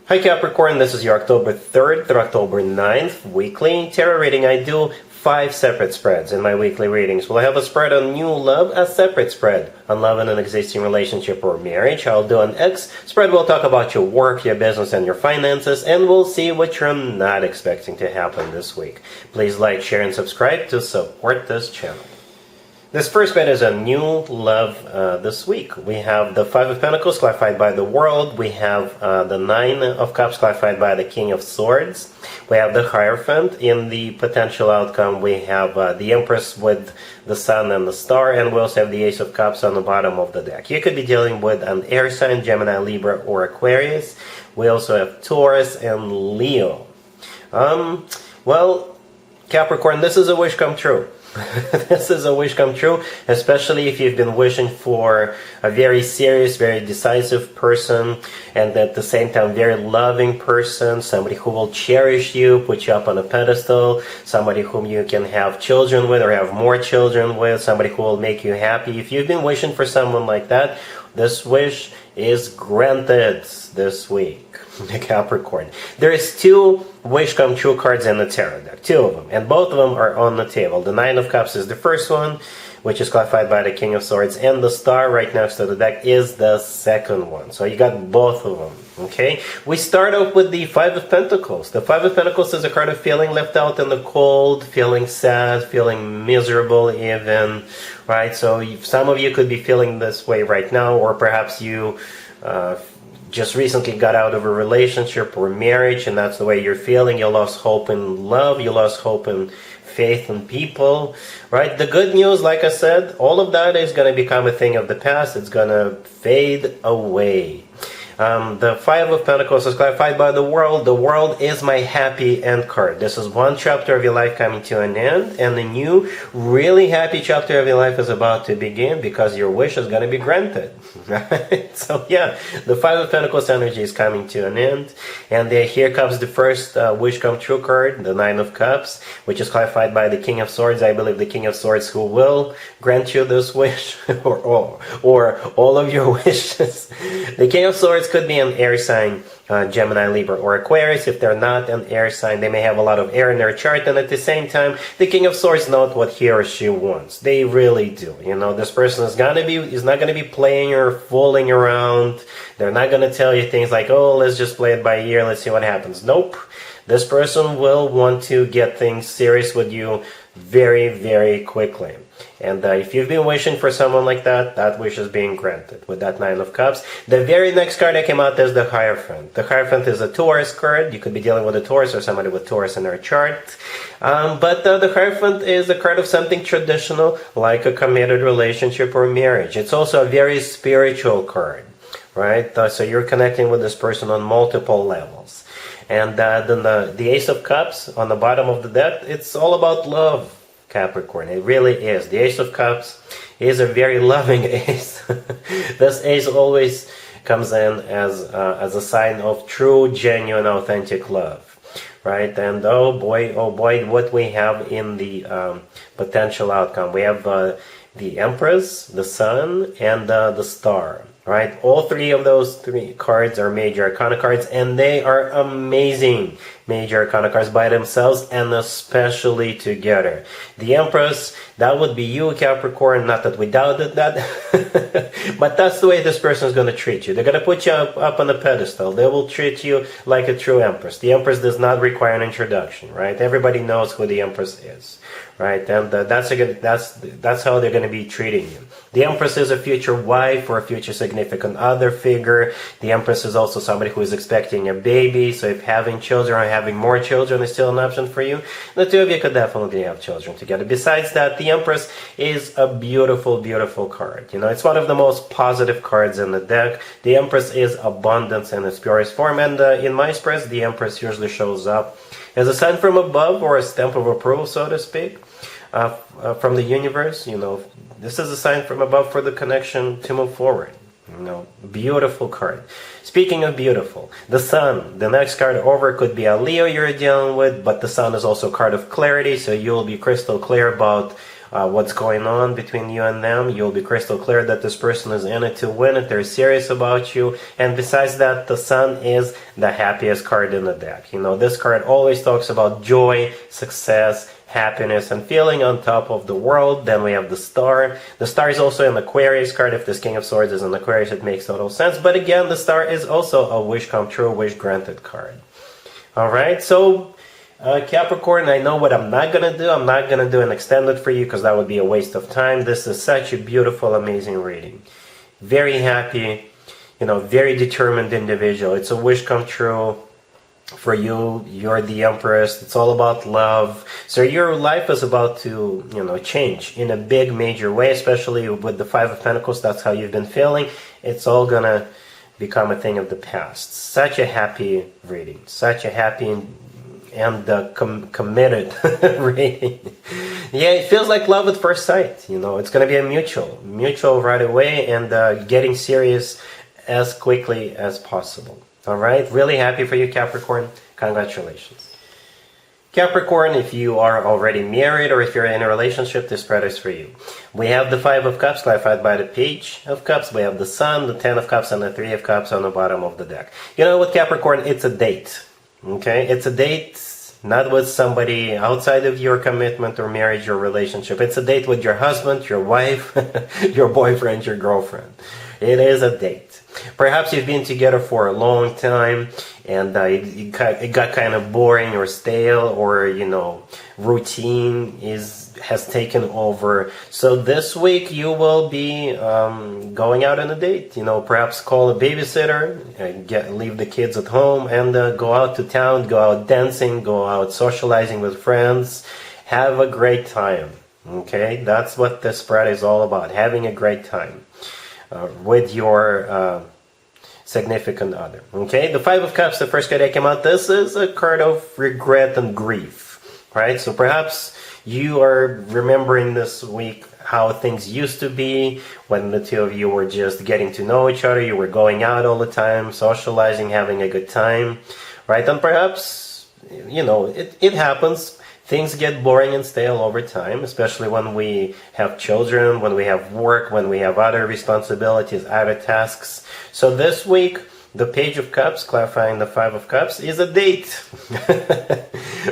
Hi Capricorn, this is your October 3rd through October 9th weekly tarot reading. I do 5 separate spreads in my weekly readings. Will I have a spread on new love, a separate spread on love in an existing relationship or marriage? I'll do an X spread. We'll talk about your work, your business, and your finances, and we'll see what you're not expecting to happen this week. Please like, share, and subscribe to support this channel. This first spread is a new love this week. We have the Five of Pentacles clarified by the World. We have the Nine of Cups clarified by the King of Swords. We have the Hierophant. In the potential outcome, we have the Empress with the Sun and the Star, and we also have the Ace of Cups on the bottom of the deck. You could be dealing with an air sign, Gemini, Libra, or Aquarius. We also have Taurus and Leo. Well, Capricorn, this is a wish come true. This is a wish come true, especially if you've been wishing for a very serious, very decisive person, and at the same time very loving person, somebody who will cherish you, put you up on a pedestal, somebody whom you can have children with or have more children with, somebody who will make you happy. If you've been wishing for someone like that, this wish is granted this week. Capricorn. There is 2 wish come true cards in the tarot deck, 2 of them, and both of them are on the table. The Nine of Cups is the first one, which is clarified by the King of Swords, and the Star right next to the deck is the second one. So you got both of them. Okay, we start off with the Five of Pentacles. The Five of Pentacles is a card of feeling left out in the cold, feeling sad, feeling miserable even, right? So some of you could be feeling this way right now, or perhaps you just recently got out of a relationship or marriage, and that's the way you're feeling. You lost hope in love, you lost hope in faith in people, right? The good news, like I said, all of that is going to become a thing of the past. It's going to fade away. The Five of Pentacles is clarified by the World. The World is my happy end card. This is one chapter of your life coming to an end, and a new, really happy chapter of your life is about to begin because your wish is going to be granted. Right? So yeah, the Five of Pentacles energy is coming to an end, and here comes the first wish come true card, the Nine of Cups, which is clarified by the King of Swords. I believe the King of Swords who will grant you this wish, or all of your wishes. The King of Swords could be an air sign, Gemini, Libra, or Aquarius. If they're not an air sign, they may have a lot of air in their chart, and at the same time, the King of Swords knows what he or she wants. They really do. You know, this person is not gonna be playing or fooling around. They're not gonna tell you things like, oh, let's just play it by ear, let's see what happens. Nope. This person will want to get things serious with you very, very quickly. And if you've been wishing for someone like that, that wish is being granted with that Nine of Cups. The very next card that came out is the Hierophant. The Hierophant is a Taurus card. You could be dealing with a Taurus or somebody with Taurus in their chart. But the Hierophant is a card of something traditional, like a committed relationship or marriage. It's also a very spiritual card, right? So you're connecting with this person on multiple levels. And then the Ace of Cups on the bottom of the deck, it's all about love, Capricorn. It really is. The Ace of Cups is a very loving ace. This ace always comes in as a sign of true, genuine, authentic love, right? And oh boy, what we have in the potential outcome. We have the Empress, the Sun, and the Star. Right, all 3 of those 3 cards are major arcana cards, and they are amazing major arcana cards by themselves and especially together. The Empress, that would be you, Capricorn. Not that we doubted that, but that's the way this person is going to treat you. They're going to put you up on a pedestal. They will treat you like a true Empress. The Empress does not require an introduction, right? Everybody knows who the Empress is, right? And that's how they're going to be treating you. The Empress is a future wife or a future significant other figure. The Empress is also somebody who is expecting a baby. So if having children or having more children is still an option for you, the 2 of you could definitely have children together. Besides that, the Empress is a beautiful, beautiful card. You know, it's one of the most positive cards in the deck. The Empress is abundance in its purest form, and in my spreads, the Empress usually shows up as a sign from above or a stamp of approval, so to speak, from the universe. You know, this is a sign from above for the connection to move forward. You know, beautiful card. Speaking of beautiful, the Sun, the next card over could be a Leo you're dealing with, but the Sun is also a card of clarity, so you'll be crystal clear about what's going on between you and them. You'll be crystal clear that this person is in it to win it. They're serious about you. And besides that, the Sun is the happiest card in the deck. You know, this card always talks about joy, success, happiness, and feeling on top of the world. Then we have the Star. The Star is also an Aquarius card. If this King of Swords is an Aquarius, it makes total sense. But again, the Star is also a wish come true, wish granted card. Alright, so Capricorn, I know what I'm not going to do. I'm not going to do an extended for you because that would be a waste of time. This is such a beautiful, amazing reading. Very happy, you know, very determined individual. It's a wish come true for you. You're the Empress. It's all about love. So your life is about to, you know, change in a big, major way, especially with the Five of Pentacles. That's how you've been feeling. It's all going to become a thing of the past. Such a happy reading. Such a happy and committed reading. Yeah, it feels like love at first sight. You know, it's going to be a mutual right away, and getting serious as quickly as possible. All right, really happy for you, Capricorn. Congratulations. Capricorn, if you are already married or if you're in a relationship, this spread is for you. We have the Five of Cups clarified by the Page of Cups. We have the Sun, the Ten of Cups, and the Three of Cups on the bottom of the deck. You know what, Capricorn? It's a date. Okay, it's a date not with somebody outside of your commitment or marriage or relationship. It's a date with your husband, your wife, your boyfriend, your girlfriend. It is a date. Perhaps you've been together for a long time and it got kind of boring or stale, or, you know, routine has taken over. So this week you will be going out on a date. You know, perhaps call a babysitter, leave the kids at home, and go out to town, go out dancing, go out socializing with friends. Have a great time. Okay, that's what this spread is all about. Having a great time with your significant other. Okay, the Five of Cups, the first card that came out, this is a card of regret and grief, right? So perhaps you are remembering this week how things used to be when the two of you were just getting to know each other. You were going out all the time, socializing, having a good time, right? And perhaps, you know, it happens. Things get boring and stale over time, especially when we have children, when we have work, when we have other responsibilities, other tasks. So this week, the Page of Cups, clarifying the Five of Cups, is a date.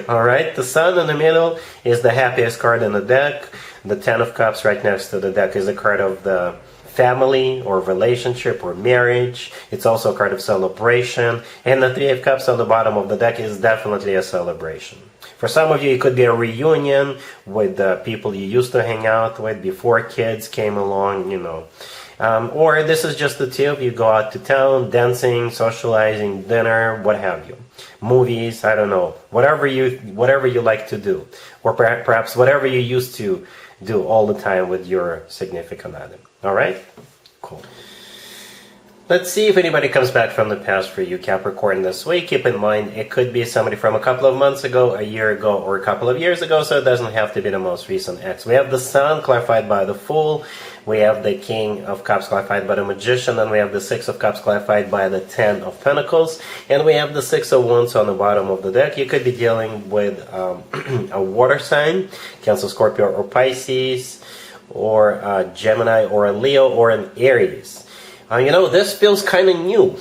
Alright, the Sun in the middle is the happiest card in the deck. The Ten of Cups right next to the deck is a card of the family or relationship or marriage. It's also a card of celebration. And the Three of Cups on the bottom of the deck is definitely a celebration. For some of you, it could be a reunion with the people you used to hang out with before kids came along, you know. Or this is just the two of you, go out to town, dancing, socializing, dinner, what have you. Movies, I don't know. Whatever you like to do. Or perhaps whatever you used to do all the time with your significant other. Alright? Cool. Let's see if anybody comes back from the past for you, Capricorn, this week. Keep in mind, it could be somebody from a couple of months ago, a year ago, or a couple of years ago, so it doesn't have to be the most recent ex. We have the Sun clarified by the Fool. We have the King of Cups clarified by the Magician, and we have the Six of Cups clarified by the Ten of Pentacles, and we have the Six of Wands on the bottom of the deck. You could be dealing with a water sign, Cancer, Scorpio, or Pisces, or Gemini, or a Leo, or an Aries. You know, this feels kind of new.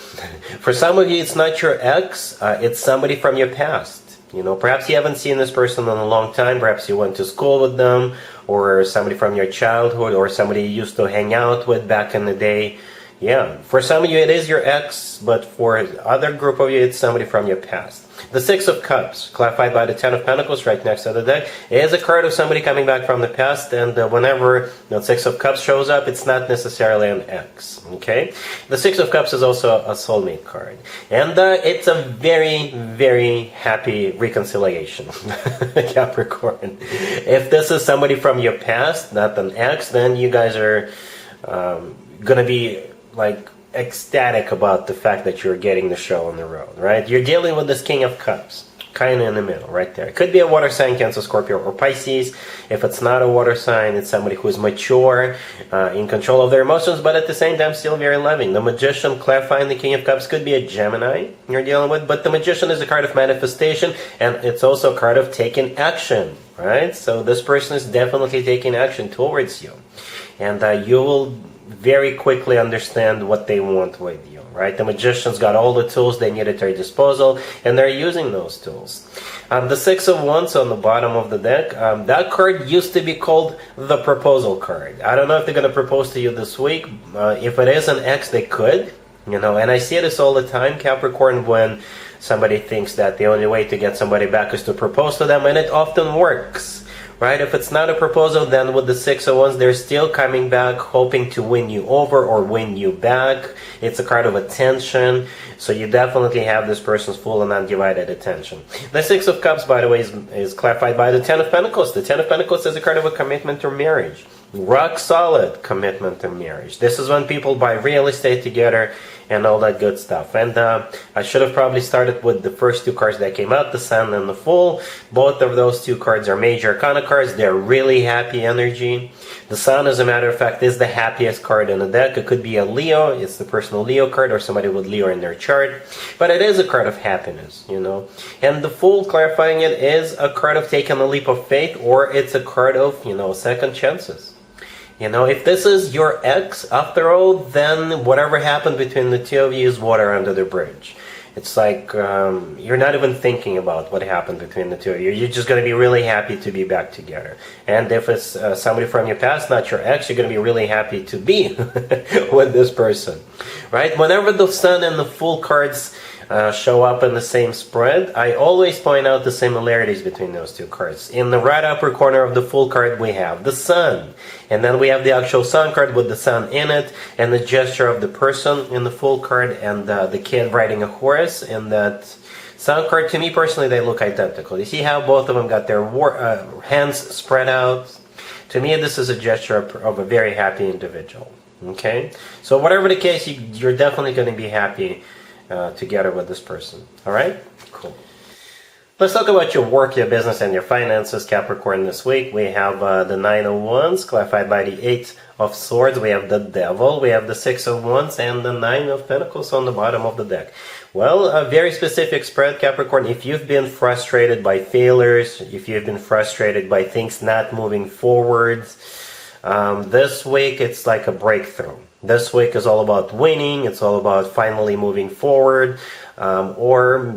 For some of you, it's not your ex, it's somebody from your past. You know, perhaps you haven't seen this person in a long time, perhaps you went to school with them, or somebody from your childhood, or somebody you used to hang out with back in the day. Yeah, for some of you it is your ex, but for other group of you it's somebody from your past. The Six of Cups, clarified by the Ten of Pentacles right next to the deck, is a card of somebody coming back from the past, and whenever the Six of Cups shows up, it's not necessarily an ex, okay? The Six of Cups is also a soulmate card, and it's a very, very happy reconciliation, Capricorn. If this is somebody from your past, not an ex, then you guys are gonna be like ecstatic about the fact that you're getting the show on the road, right? You're dealing with this King of Cups. kind of in the middle, right there. It could be a water sign, Cancer, Scorpio, or Pisces. If it's not a water sign, it's somebody who is mature, in control of their emotions, but at the same time still very loving. The Magician, clarifying the King of Cups, could be a Gemini you're dealing with, but the Magician is a card of manifestation, and it's also a card of taking action, right? So this person is definitely taking action towards you, and you will very quickly understand what they want with you, right? The Magician's got all the tools they need at their disposal, and they're using those tools. The Six of Wands on the bottom of the deck, that card used to be called the proposal card. I don't know if they're going to propose to you this week. If it is an ex, they could, and I see this all the time, Capricorn, when somebody thinks that the only way to get somebody back is to propose to them, and it often works. Right? If it's not a proposal, then with the Six of Wands, they're still coming back, hoping to win you over or win you back. It's a card of attention, so you definitely have this person's full and undivided attention. The Six of Cups, by the way, is clarified by the Ten of Pentacles. The Ten of Pentacles is a card of a commitment to marriage. Rock solid commitment to marriage. This is when people buy real estate together and all that good stuff. And I should have probably started with the first two cards that came out, the Sun and the Fool. Both of those two cards are major arcana cards. They're really happy energy. The Sun, as a matter of fact, is the happiest card in the deck. It could be a Leo. It's the personal Leo card, or somebody with Leo in their chart. But it is a card of happiness, And the Fool, clarifying it, is a card of taking a leap of faith, or it's a card of, second chances. If this is your ex, after all, then whatever happened between the two of you is water under the bridge. It's like you're not even thinking about what happened between the two of you. You're just going to be really happy to be back together. And if it's somebody from your past, not your ex, you're going to be really happy to be with this person, right? Whenever the Sun and the Fool cards show up in the same spread, I always point out the similarities between those two cards. In the right upper corner of the Fool card, we have the Sun, and then we have the actual Sun card with the Sun in it, and the gesture of the person in the Fool card, and the kid riding a horse in that Sun card. To me personally, they look identical. You see how both of them got their hands spread out? To me, this is a gesture of a very happy individual. Okay, so whatever the case, you're definitely going to be happy together with this person. All right, cool. Let's talk about your work, your business, and your finances, Capricorn. This week we have the Nine of Wands, clarified by the Eight of Swords. We have the Devil, we have the Six of Wands, and the Nine of Pentacles on the bottom of the deck. Well, a very specific spread, Capricorn. If you've been frustrated by failures, if you've been frustrated by things not moving forward, this week it's like a breakthrough. This week is all about winning. It's all about finally moving forward, or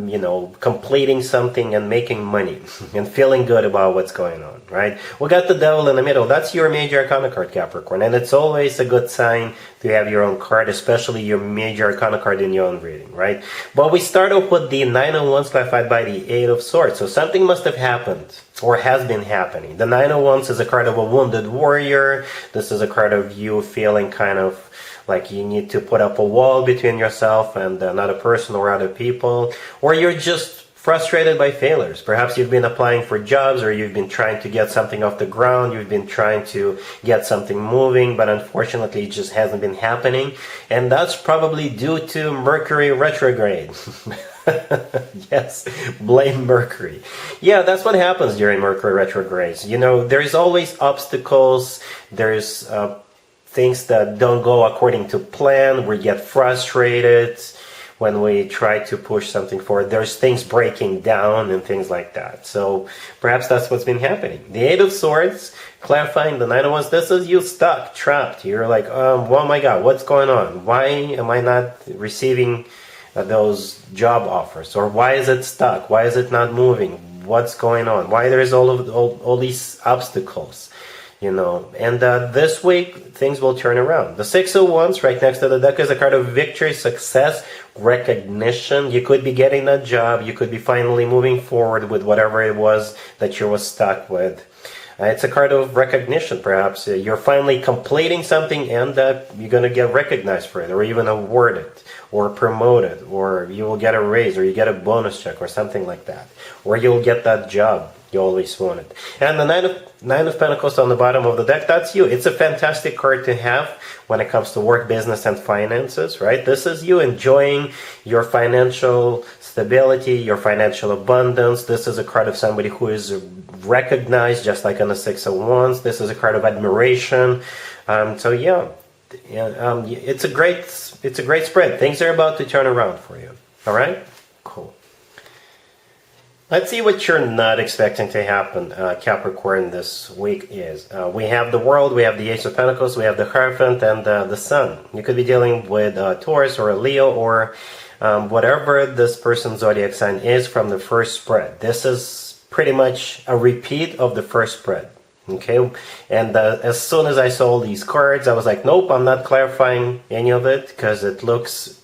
completing something and making money and feeling good about what's going on, right? We got the Devil in the middle. That's your major arcana card, Capricorn, and it's always a good sign to have your own card, especially your major arcana card in your own reading, right? But we start off with the Nine of Wands, clarified by the Eight of Swords. So something must have happened, or has been happening. The Nine of Wands is a card of a wounded warrior. This is a card of you feeling kind of like you need to put up a wall between yourself and another person or other people, or you're just frustrated by failures. Perhaps you've been applying for jobs, or you've been trying to get something off the ground, you've been trying to get something moving, but unfortunately it just hasn't been happening, and that's probably due to Mercury retrograde. Yes, blame Mercury. Yeah, that's what happens during Mercury retrogrades. There's always obstacles, there's things that don't go according to plan. We get frustrated when we try to push something forward. There's things breaking down and things like that. So perhaps that's what's been happening. The Eight of Swords, clarifying the Nine of Wands, this is you stuck, trapped. You're like, oh my God, what's going on? Why am I not receiving those job offers? Or why is it stuck? Why is it not moving? What's going on? Why there's all these obstacles? And this week things will turn around. The Six of Wands right next to the deck is a card of victory, success, recognition. You could be getting that job. You could be finally moving forward with whatever it was that you were stuck with. It's a card of recognition, perhaps. You're finally completing something, and you're going to get recognized for it, or even awarded, or promoted, or you will get a raise, or you get a bonus check, or something like that. Or you'll get that job You always want it. And the Nine of Pentacles on the bottom of the deck, that's you. It's a fantastic card to have when it comes to work, business, and finances, right? This is you enjoying your financial stability, your financial abundance. This is a card of somebody who is recognized, just like on the Six of Wands. This is a card of admiration. So yeah, it's a great spread. Things are about to turn around for you. All right? Cool. Let's see what you're not expecting to happen, Capricorn, this week is. We have the World, we have the Ace of Pentacles, we have the Hierophant, and the Sun. You could be dealing with Taurus or a Leo or whatever this person's zodiac sign is from the first spread. This is pretty much a repeat of the first spread. Okay, and as soon as I saw these cards, I was like, nope, I'm not clarifying any of it because it looks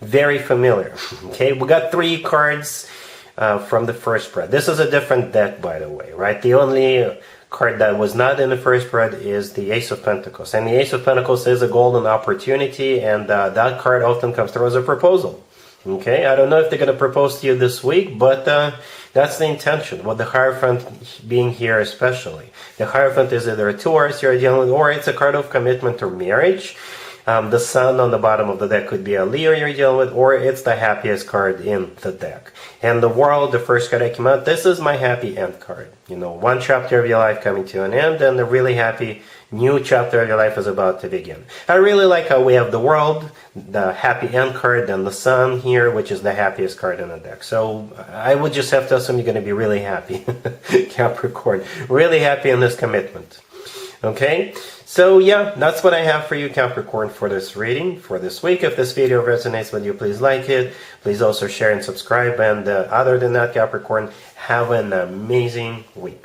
very familiar. Okay, we got 3 cards from the first spread. This is a different deck, by the way, right? The only card that was not in the first spread is the Ace of Pentacles. And the Ace of Pentacles is a golden opportunity, and that card often comes through as a proposal. Okay, I don't know if they're going to propose to you this week, but that's the intention, with the Hierophant being here especially. The Hierophant is either a Taurus you're dealing with, or it's a card of commitment or marriage. The Sun on the bottom of the deck could be a Leo you're dealing with, or it's the happiest card in the deck. And the World, the first card that came out, this is my happy end card. You know, one chapter of your life coming to an end, and a really happy new chapter of your life is about to begin. I really like how we have the World, the happy end card, and the Sun here, which is the happiest card in the deck. So I would just have to assume you're going to be really happy, Capricorn. Really happy in this commitment. Okay, so yeah, that's what I have for you, Capricorn, for this reading, for this week. If this video resonates with you, please like it. Please also share and subscribe. And other than that, Capricorn, have an amazing week.